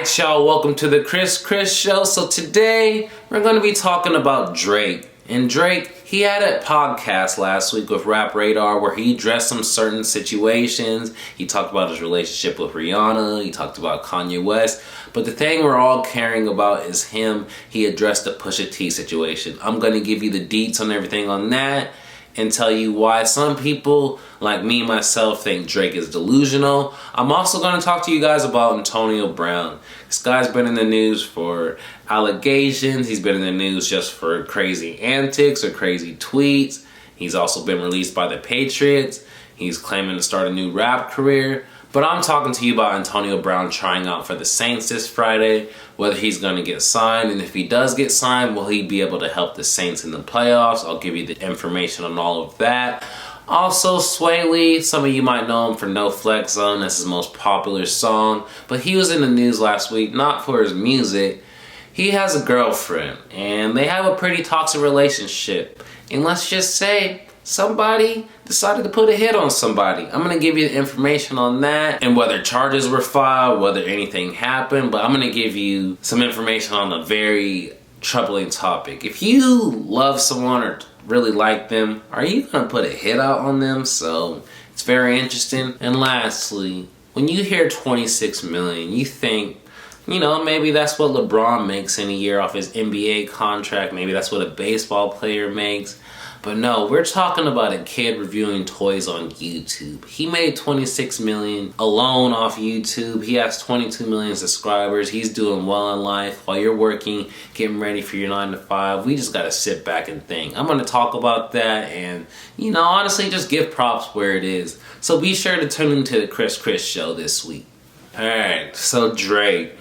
Alright y'all, welcome to the Chris Show. So today we're going to be talking about Drake. And Drake, he had a podcast last week with Rap Radar where he addressed some certain situations. He talked about his relationship with Rihanna. He talked about Kanye West. But the thing we're all caring about is him. He addressed the Pusha T situation. I'm going to give you the deets on everything on that and tell you why some people, like me myself, think Drake is delusional. I'm also going to talk to you guys about Antonio Brown. This guy's been in the news for allegations. He's been in the news just for crazy antics or crazy tweets. He's also been released by the Patriots. He's claiming to start a new rap career. But I'm talking to you about Antonio Brown trying out for the Saints this Friday, whether he's going to get signed, and if he does get signed, will he be able to help the Saints in the playoffs? I'll give you the information on all of that. Also, Swae Lee, some of you might know him for No Flex Zone. That's his most popular song, but he was in the news last week, not for his music. He has a girlfriend, and they have a pretty toxic relationship. And let's just say, somebody decided to put a hit on somebody. I'm going to give you the information on that and whether charges were filed, whether anything happened, but I'm going to give you some information on a very troubling topic. If you love someone or really like them, are you going to put a hit out on them? So it's very interesting. And lastly, when you hear 26 million, you think, you know, maybe that's what LeBron makes in a year off his NBA contract. Maybe that's what a baseball player makes. But no, we're talking about a kid reviewing toys on YouTube. He made 26 million alone off YouTube. He has 22 million subscribers. He's doing well in life. While you're working, getting ready for your 9 to 5, we just gotta sit back and think. I'm gonna talk about that and, you know, honestly, just give props where it is. So be sure to tune into the Chris Show this week. Alright, so Drake.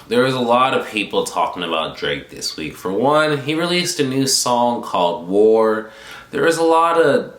There was a lot of people talking about Drake this week. For one, he released a new song called War. There was a lot of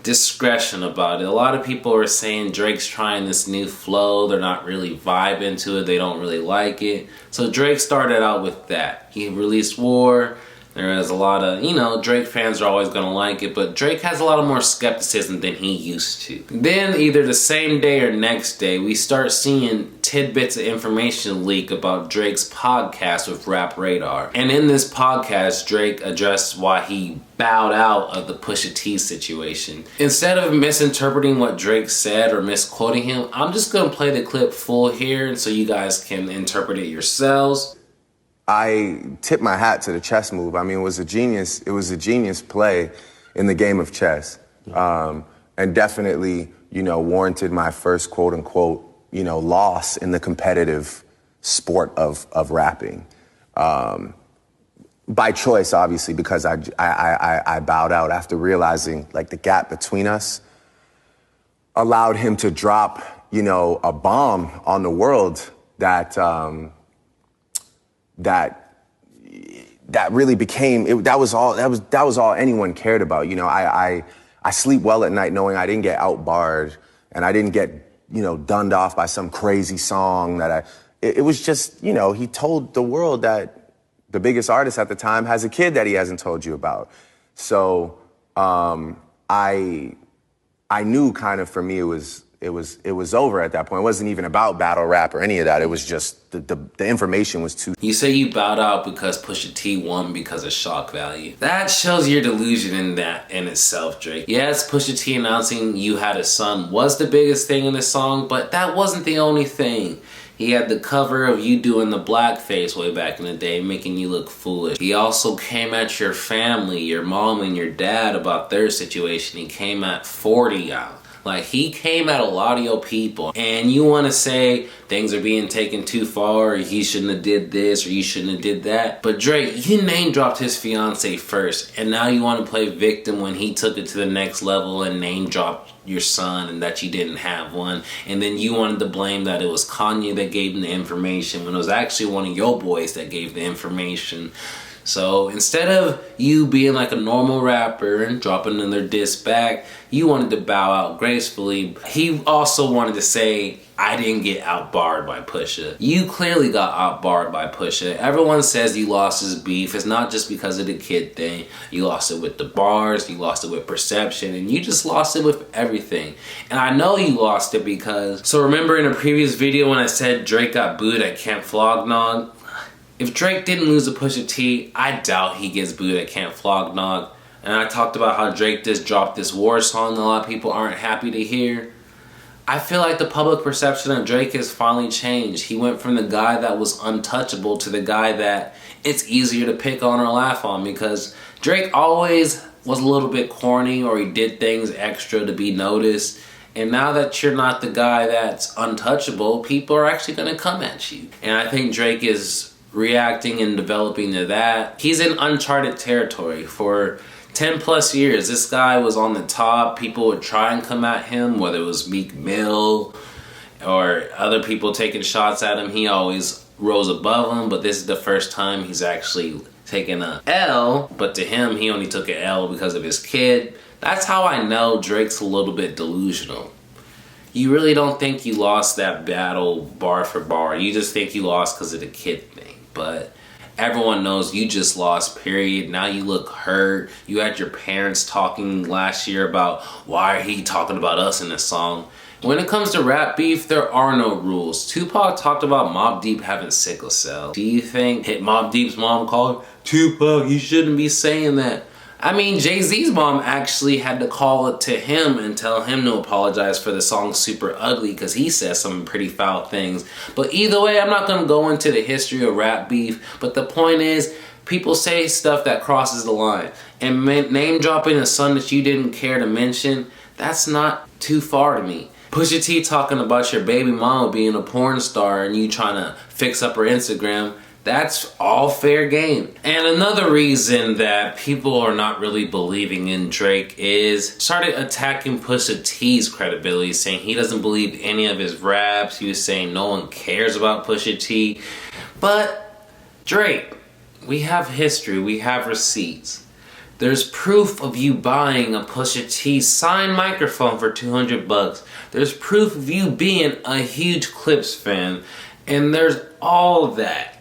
discretion about it. A lot of people are saying Drake's trying this new flow. They're not really vibing to it. They don't really like it. So Drake started out with that. He released War. There is a lot of, you know, Drake fans are always going to like it, but Drake has a lot of more skepticism than he used to. Then either the same day or next day, we start seeing tidbits of information leak about Drake's podcast with Rap Radar. And in this podcast, Drake addressed why he bowed out of the Pusha T situation. Instead of misinterpreting what Drake said or misquoting him, I'm just going to play the clip full here so you guys can interpret it yourselves. I tip my hat to the chess move. I mean, it was a genius play in the game of chess. And definitely, you know, warranted my first quote unquote, you know, loss in the competitive sport of rapping. By choice, obviously, because I bowed out after realizing like the gap between us allowed him to drop, you know, a bomb on the world that really became that was all anyone cared about. You know, I sleep well at night knowing I didn't get outbarred and I didn't get, you know, dunned off by some crazy song it was just, you know, he told the world that the biggest artist at the time has a kid that he hasn't told you about. So I knew kind of for me it was over at that point. It wasn't even about battle rap or any of that. It was just the information was too. You say you bowed out because Pusha T won because of shock value. That shows your delusion in itself, Drake. Yes, Pusha T announcing you had a son was the biggest thing in the song, but that wasn't the only thing. He had the cover of you doing the blackface way back in the day, making you look foolish. He also came at your family, your mom and your dad about their situation. He came at 40 out. Like, he came at a lot of your people, and you want to say things are being taken too far, or he shouldn't have did this, or you shouldn't have did that. But Drake, you name dropped his fiance first, and now you want to play victim when he took it to the next level and name dropped your son and that you didn't have one. And then you wanted to blame that it was Kanye that gave him the information when it was actually one of your boys that gave the information. So instead of you being like a normal rapper and dropping another diss back, you wanted to bow out gracefully. He also wanted to say, I didn't get outbarred by Pusha. You clearly got outbarred by Pusha. Everyone says you lost his beef. It's not just because of the kid thing. You lost it with the bars, you lost it with perception, and you just lost it with everything. And I know you lost it because, so remember in a previous video when I said Drake got booed at Camp Flog Gnaw? If Drake didn't lose to Pusha T, I doubt he gets booed at Camp Flog Gnaw. And I talked about how Drake just dropped this war song that a lot of people aren't happy to hear. I feel like the public perception of Drake has finally changed. He went from the guy that was untouchable to the guy that it's easier to pick on or laugh on, because Drake always was a little bit corny, or he did things extra to be noticed. And now that you're not the guy that's untouchable, people are actually going to come at you. And I think Drake is reacting and developing to that. He's in uncharted territory. For 10 plus years, this guy was on the top. People would try and come at him, whether it was Meek Mill or other people taking shots at him. He always rose above them, but this is the first time he's actually taken a L. But to him, he only took an L because of his kid. That's how I know Drake's a little bit delusional. You really don't think you lost that battle bar for bar. You just think you lost because of the kid thing. But everyone knows you just lost, period. Now you look hurt. You had your parents talking last year about why are he talking about us in this song. When it comes to rap beef, there are no rules. Tupac talked about Mobb Deep having sickle cell. Do you think Mobb Deep's mom called Tupac, you shouldn't be saying that? I mean, Jay-Z's mom actually had to call it to him and tell him to apologize for the song Super Ugly, because he says some pretty foul things. But either way, I'm not going to go into the history of rap beef. But the point is, people say stuff that crosses the line. And name dropping a son that you didn't care to mention, that's not too far to me. Pusha T talking about your baby mama being a porn star and you trying to fix up her Instagram, that's all fair game. And another reason that people are not really believing in Drake is started attacking Pusha T's credibility, saying he doesn't believe any of his raps. He was saying no one cares about Pusha T. But Drake, we have history, we have receipts. There's proof of you buying a Pusha T signed microphone for $200. There's proof of you being a huge Clips fan. And there's all of that.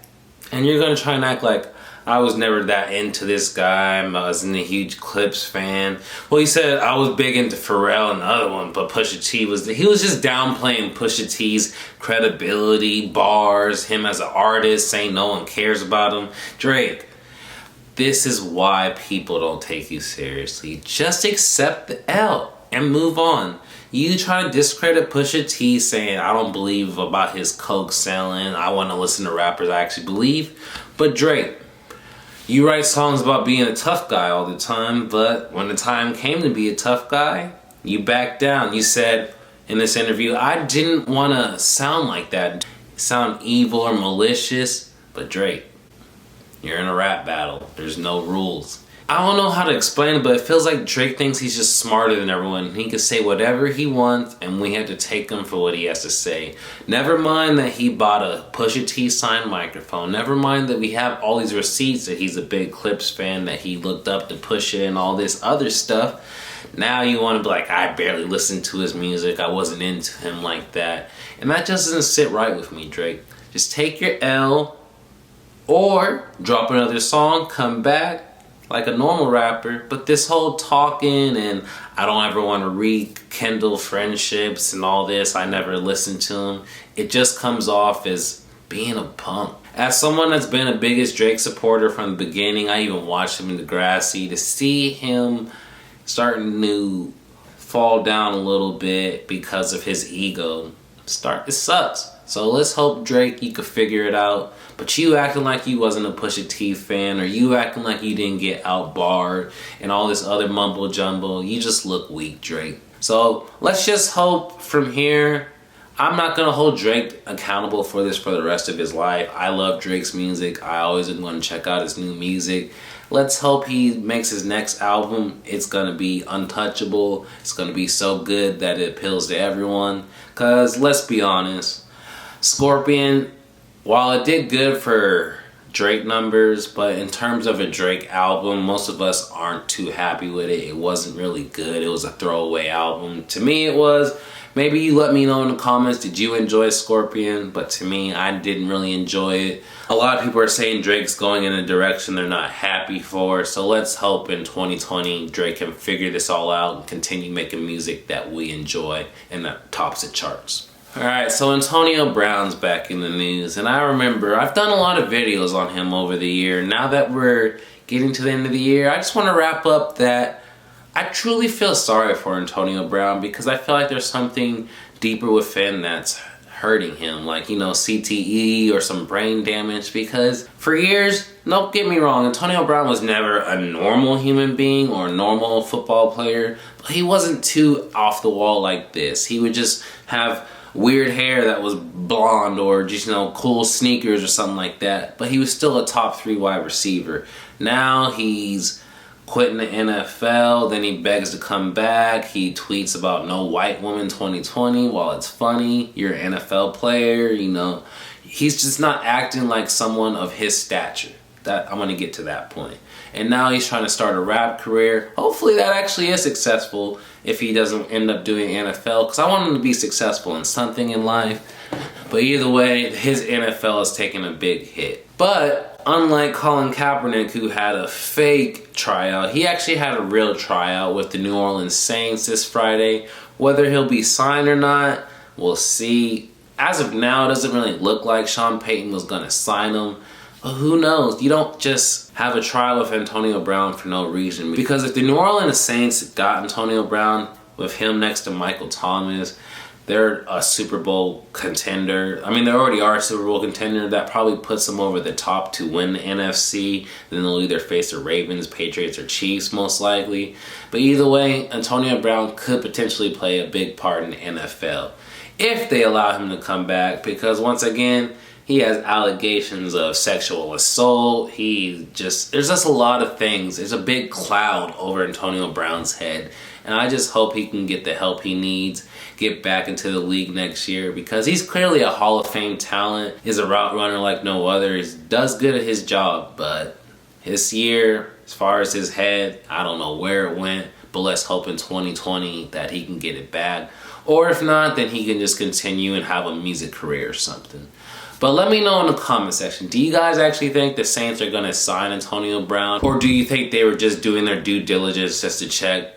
And you're going to try and act like I was never that into this guy. I wasn't a huge Clips fan. Well, he said I was big into Pharrell and the other one, but Pusha T was just downplaying Pusha T's credibility, bars, him as an artist, saying no one cares about him. Drake, this is why people don't take you seriously. Just accept the L and move on. You try to discredit Pusha T saying, I don't believe about his coke selling. I want to listen to rappers I actually believe. But Drake, you write songs about being a tough guy all the time, but when the time came to be a tough guy, you backed down. You said in this interview, I didn't want to sound like that. Sound evil or malicious. But Drake, you're in a rap battle. There's no rules. I don't know how to explain it, but it feels like Drake thinks he's just smarter than everyone. He can say whatever he wants, and we have to take him for what he has to say. Never mind that he bought a Pusha T signed microphone. Never mind that we have all these receipts that he's a big Clips fan, that he looked up to Pusha and all this other stuff. Now you want to be like, I barely listened to his music. I wasn't into him like that. And that just doesn't sit right with me, Drake. Just take your L, or drop another song, come back like a normal rapper. But this whole talking and I don't ever want to rekindle friendships and all this, I never listened to him, it just comes off as being a punk. As someone that's been the biggest Drake supporter from the beginning, I even watched him in Degrassi, to see him starting to fall down a little bit because of his ego, it sucks. So let's hope, Drake, you could figure it out. But you acting like you wasn't a Pusha T fan, or you acting like you didn't get outbarred and all this other mumbo jumbo, you just look weak, Drake. So let's just hope from here. I'm not going to hold Drake accountable for this for the rest of his life. I love Drake's music. I always want to check out his new music. Let's hope he makes his next album. It's going to be untouchable. It's going to be so good that it appeals to everyone. Because let's be honest, Scorpion, while it did good for Drake numbers, but in terms of a Drake album, most of us aren't too happy with it. It wasn't really good. It was a throwaway album. To me, it was. Maybe you let me know in the comments, did you enjoy Scorpion? But to me, I didn't really enjoy it. A lot of people are saying Drake's going in a direction they're not happy for. So let's hope in 2020 Drake can figure this all out and continue making music that we enjoy and that tops the charts. Alright, so Antonio Brown's back in the news. And I remember, I've done a lot of videos on him over the year. Now that we're getting to the end of the year, I just want to wrap up that I truly feel sorry for Antonio Brown because I feel like there's something deeper within that's hurting him, like, you know, CTE or some brain damage. Because for years, don't get me wrong, Antonio Brown was never a normal human being or a normal football player, but he wasn't too off the wall like this. He would just have weird hair that was blonde or just, you know, cool sneakers or something like that, but he was still a top 3 wide receiver. Now he's quitting the NFL, then he begs to come back. He tweets about no white woman 2020 while it's funny. You're an NFL player, you know. He's just not acting like someone of his stature. That I'm going to get to that point. And now he's trying to start a rap career. Hopefully that actually is successful if he doesn't end up doing NFL, because I want him to be successful in something in life. But either way, his NFL is taking a big hit. But unlike Colin Kaepernick, who had a fake tryout, he actually had a real tryout with the New Orleans Saints this Friday. Whether he'll be signed or not, we'll see. As of now, it doesn't really look like Sean Payton was going to sign him. But who knows? You don't just have a trial with Antonio Brown for no reason. Because if the New Orleans Saints got Antonio Brown with him next to Michael Thomas, they're a Super Bowl contender. I mean, they already are a Super Bowl contender. That probably puts them over the top to win the NFC. Then they'll either face the Ravens, Patriots, or Chiefs, most likely. But either way, Antonio Brown could potentially play a big part in the NFL if they allow him to come back. Because once again, he has allegations of sexual assault. There's just a lot of things. There's a big cloud over Antonio Brown's head. And I just hope he can get the help he needs, get back into the league next year, because he's clearly a Hall of Fame talent. He's a route runner like no other. He does good at his job, but this year, as far as his head, I don't know where it went, but let's hope in 2020 that he can get it back. Or if not, then he can just continue and have a music career or something. But let me know in the comment section, do you guys actually think the Saints are going to sign Antonio Brown? Or do you think they were just doing their due diligence just to check?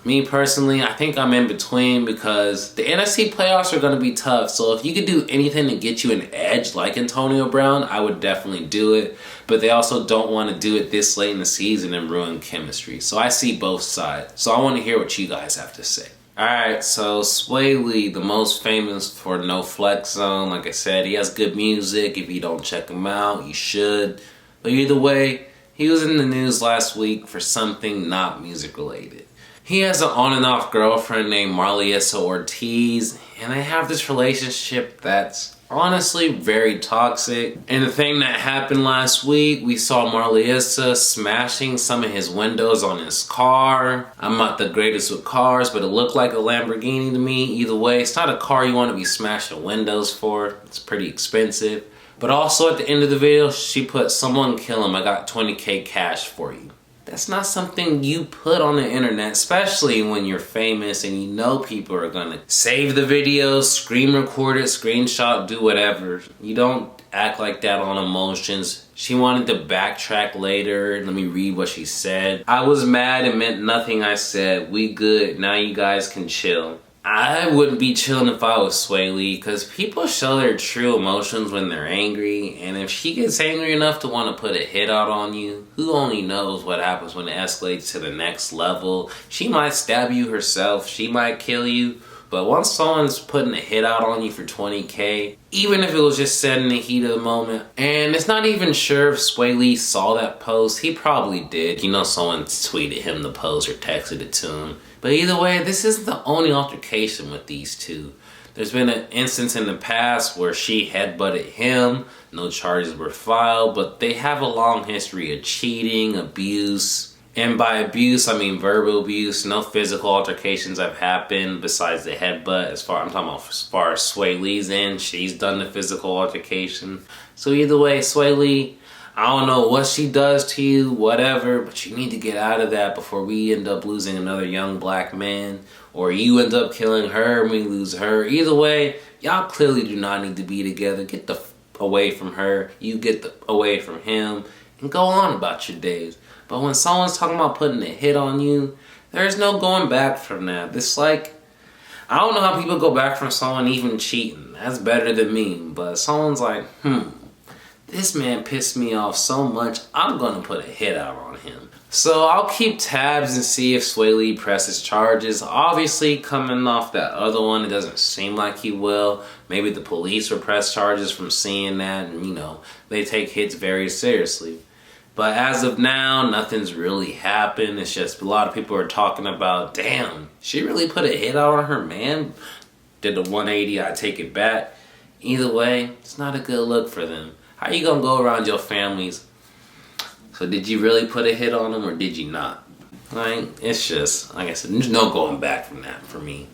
Me personally, I think I'm in between, because the NFC playoffs are going to be tough. So if you could do anything to get you an edge like Antonio Brown, I would definitely do it. But they also don't want to do it this late in the season and ruin chemistry. So I see both sides. So I want to hear what you guys have to say. Alright, so Swae Lee, the most famous for No Flex Zone. Like I said, he has good music. If you don't check him out, you should. But either way, he was in the news last week for something not music related. He has an on and off girlfriend named Marliessa Ortiz, and they have this relationship that's honestly very toxic. And the thing that happened last week, we saw Marliessa smashing some of his windows on his car. I'm not the greatest with cars, but it looked like a Lamborghini to me. Either way, it's not a car you want to be smashing windows for. It's pretty expensive. But also at the end of the video, she put, "Someone kill him, I got 20K cash for you." That's not something you put on the internet, especially when you're famous and you know people are gonna save the video, screen record it, screenshot, do whatever. You don't act like that on emotions. She wanted to backtrack later. Let me read what she said. "I was mad, it meant nothing I said. We good, now you guys can chill." I wouldn't be chilling if I was Swae Lee, because people show their true emotions when they're angry, and if she gets angry enough to want to put a hit out on you, who only knows what happens when it escalates to the next level. She might stab you herself, she might kill you, but once someone's putting a hit out on you for 20K, even if it was just said in the heat of the moment, and it's not even sure if Swae Lee saw that post, he probably did. You know, someone tweeted him the post or texted it to him. But either way, this isn't the only altercation with these two. There's been an instance in the past where she headbutted him. No charges were filed, but they have a long history of cheating, abuse. And by abuse, I mean verbal abuse. No physical altercations have happened besides the headbutt. I'm talking about as far as Swae Lee's in, she's done the physical altercation. So either way, Swae Lee, I don't know what she does to you, whatever, but you need to get out of that before we end up losing another young black man, or you end up killing her and we lose her. Either way, y'all clearly do not need to be together. Get the away from her, you get away from him, and go on about your days. But when someone's talking about putting a hit on you, there's no going back from that. It's like, I don't know how people go back from someone even cheating. That's better than me. But someone's like, this man pissed me off so much, I'm gonna put a hit out on him. So I'll keep tabs and see if Swae Lee presses charges. Obviously, coming off that other one, it doesn't seem like he will. Maybe the police will press charges from seeing that, and you know, they take hits very seriously. But as of now, nothing's really happened. It's just a lot of people are talking about, damn, she really put a hit out on her man? Did the 180, I take it back. Either way, it's not a good look for them. How you gonna go around your families? So did you really put a hit on them or did you not? Like, it's just, like I said, there's no going back from that for me.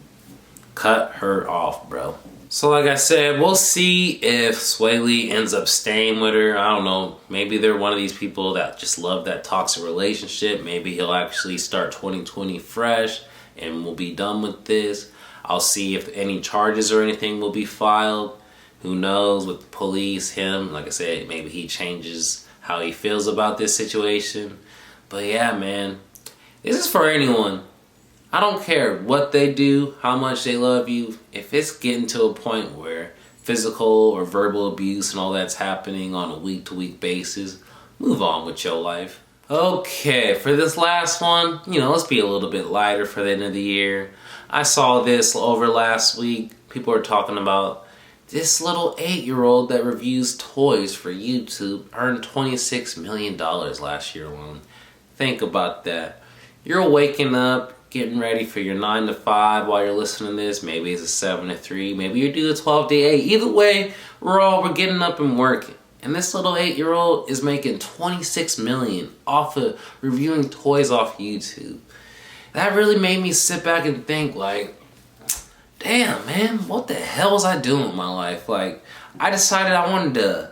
Cut her off, bro. So like I said, we'll see if Swae Lee ends up staying with her. I don't know. Maybe they're one of these people that just love that toxic relationship. Maybe he'll actually start 2020 fresh and we'll be done with this. I'll see if any charges or anything will be filed. Who knows with the police, him. Like I said, maybe he changes how he feels about this situation. But yeah, man, this is for anyone. I don't care what they do, how much they love you. If it's getting to a point where physical or verbal abuse and all that's happening on a week-to-week basis, move on with your life. Okay, for this last one, you know, let's be a little bit lighter for the end of the year. I saw this over last week. People are talking about this little 8-year-old that reviews toys for YouTube earned $26 million last year alone. Think about that. You're waking up, getting ready for your 9 to 5 while you're listening to this. Maybe it's a 7 to 3. Maybe you do a 12 to 8. Either way, we're getting up and working. And this little 8-year-old is making $26 million off of reviewing toys off YouTube. That really made me sit back and think, like, damn, man, what the hell was I doing with my life? Like, I decided I wanted to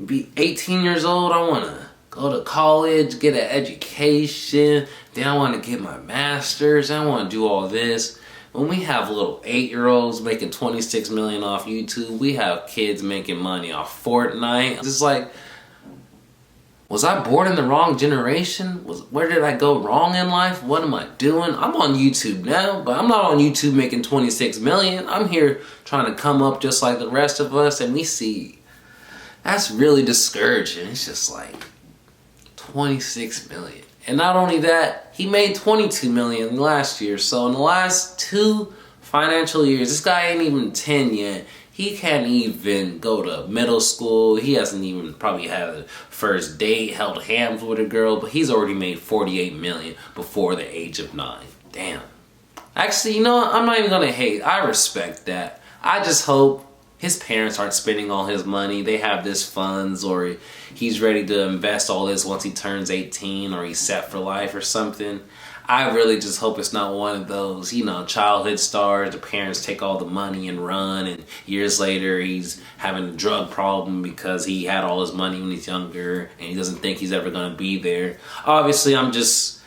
be 18 years old. I want to go to college, get an education. Then I want to get my master's. I want to do all this. When we have little 8-year-olds making $26 million off YouTube, we have kids making money off Fortnite. It's like, was I born in the wrong generation? Where did I go wrong in life? What am I doing? I'm on YouTube now, but I'm not on YouTube making $26 million. I'm here trying to come up just like the rest of us, and we see that's really discouraging. It's just like $26 million. And not only that, he made $22 million last year. So in the last 2 financial years, this guy ain't even 10 yet. He can't even go to middle school. He hasn't even probably had a first date, held hands with a girl, but he's already made $48 million before the age of 9. Damn. Actually, you know what? I'm not even gonna hate. I respect that. I just hope his parents aren't spending all his money. They have this funds, or he's ready to invest all this once he turns 18, or he's set for life or something. I really just hope it's not one of those, you know, childhood stars. The parents take all the money and run, and years later he's having a drug problem because he had all his money when he's younger and he doesn't think he's ever going to be there. Obviously, I'm just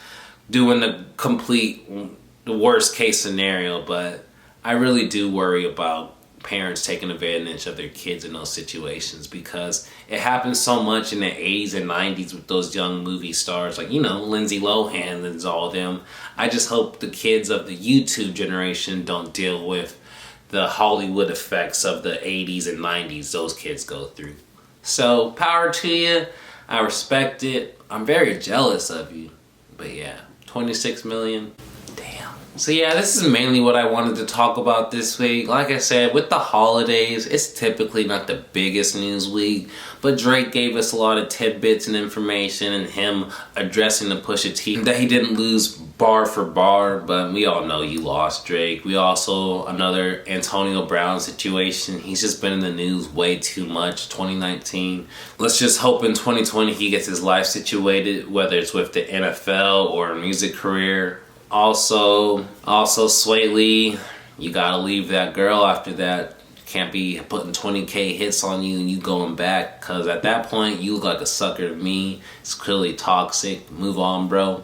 doing the worst case scenario, but I really do worry about parents taking advantage of their kids in those situations, because it happens so much in the 80s and 90s with those young movie stars, like, you know, Lindsay Lohan and all them. I just hope the kids of the YouTube generation don't deal with the Hollywood effects of the 80s and 90s those kids go through. So power to you. I respect it. I'm very jealous of you. But yeah, 26 million. Damn. So yeah, this is mainly what I wanted to talk about this week. Like I said, with the holidays, it's typically not the biggest news week, but Drake gave us a lot of tidbits and information, and him addressing the Pusha T that he didn't lose bar for bar, but we all know you lost, Drake. We also, another Antonio Brown situation. He's just been in the news way too much, 2019. Let's just hope in 2020 he gets his life situated, whether it's with the NFL or a music career. Also, Swae Lee, you gotta leave that girl after that. Can't be putting 20K hits on you and you going back, because at that point you look like a sucker to me. It's clearly toxic. Move on, bro.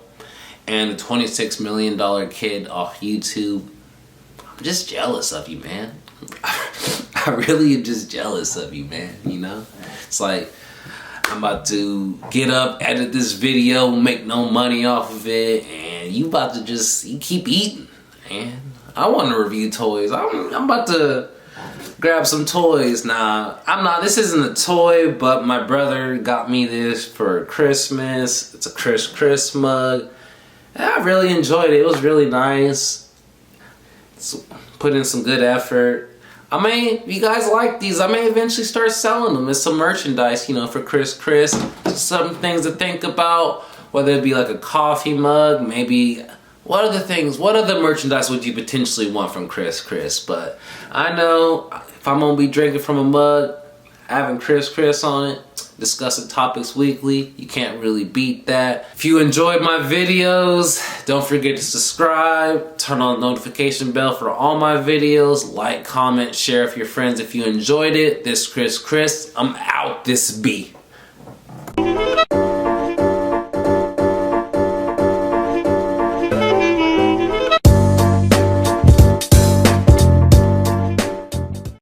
And the $26 million kid off YouTube, I'm just jealous of you, man. I really am just jealous of you, man, you know? It's like, I'm about to get up, edit this video, make no money off of it, and you about to you keep eating, man. I want to review toys. I'm about to grab some toys. Nah, this isn't a toy, but my brother got me this for Christmas. It's a Chris mug. I really enjoyed it. It was really nice. Put in some good effort. If you guys like these, I may eventually start selling them as some merchandise, you know, for Chris. Some things to think about, whether it be like a coffee mug, maybe. What other merchandise would you potentially want from Chris? But I know if I'm gonna be drinking from a mug, having Chris on it, discussing topics weekly, you can't really beat that. If you enjoyed my videos, don't forget to subscribe, turn on the notification bell for all my videos, like, comment, share with your friends if you enjoyed it. This Chris, I'm out. This B.